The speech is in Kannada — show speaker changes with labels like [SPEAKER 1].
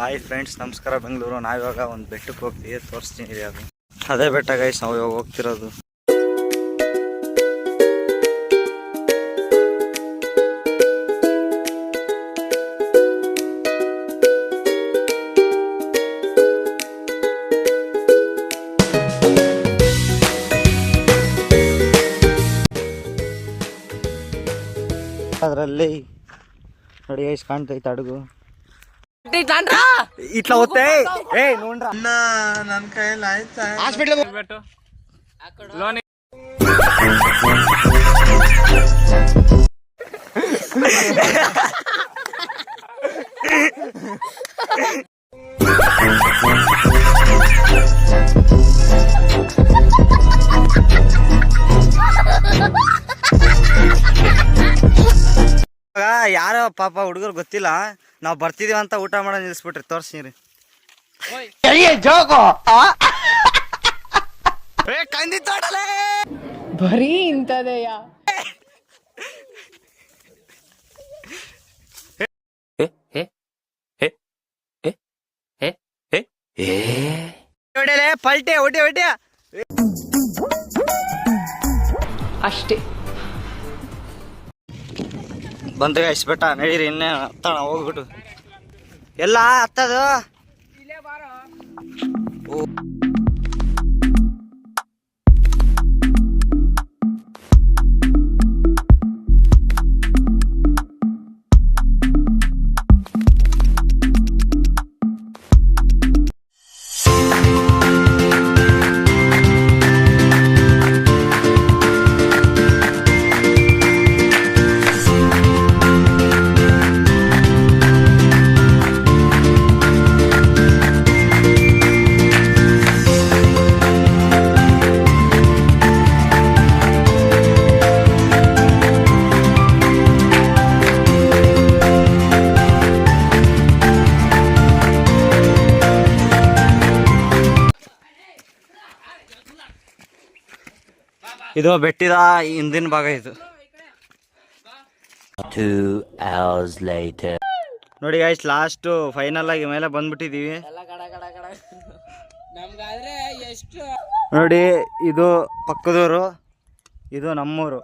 [SPEAKER 1] ಹಾಯ್ ಫ್ರೆಂಡ್ಸ್, ನಮಸ್ಕಾರ. ಬೆಂಗಳೂರು. ನಾವಿವಾಗ ಒಂದು ಬೆಟ್ಟಕ್ಕೆ ಹೋಗ್ತೀವಿ, ತೋರಿಸ್ತೀನಿ. ಅದು ಅದೇ ಬೆಟ್ಟ ಗೈಸ್, ನಾವು ಇವಾಗ ಹೋಗ್ತಿರೋದು. ಅದರಲ್ಲಿ ನೋಡಿ ಗೈಸ್, ಕಾಣ್ತೈತೆ ಹಡಗು. ಇಟ್ಲ ಹೋಗ್ತೇ ನೋಡ್ರ
[SPEAKER 2] ನನ್ನ ಕೈಯಲ್ಲಿ ಆಯ್ತಾ
[SPEAKER 1] ಹಾಸ್ಪಿಟ್ಲ್ ಯಾರೋ ಪಾಪ ಹುಡುಗರು ಗೊತ್ತಿಲ್ಲ, ನಾವು ಬರ್ತಿದೀವಿ ಅಂತ ಊಟ ಮಾಡೋ ನಿಲ್ಸ್ಬಿಟ್ರಿ. ತೋರ್ಸಿರಿ ಕಂದಿ ತೋಟಲೇ
[SPEAKER 3] ಬರೀ ಇಂಥದೆಯ.
[SPEAKER 1] ಹೊಡೆಯಲೇ ಪಲ್ಟೆ ಹೊಡೆ
[SPEAKER 3] ಅಷ್ಟೇ.
[SPEAKER 1] ಬಂದ ಇಷ್ಟ ಬೆಟ್ಟ ನಡೀರಿ, ಇನ್ನೇ ಹತ್ತಣ ಹೋಗ್ಬಿಟ್ಟು. ಎಲ್ಲ ಹತ್ತದು ಇದು ಬೆಟ್ಟಿದ ಹಿಂದಿನ ಭಾಗ. ಇದು
[SPEAKER 4] 2 hours later.
[SPEAKER 1] ನೋಡಿ ಗೈಸ್, ಲಾಸ್ಟ್ ಫೈನಲ್ ಆಗಿ ಮೇಲೆ ಬಂದ್ಬಿಟ್ಟಿದೀವಿ. ನೋಡಿ, ಇದು ಪಕ್ಕದೂರು, ಇದು ನಮ್ಮೂರು.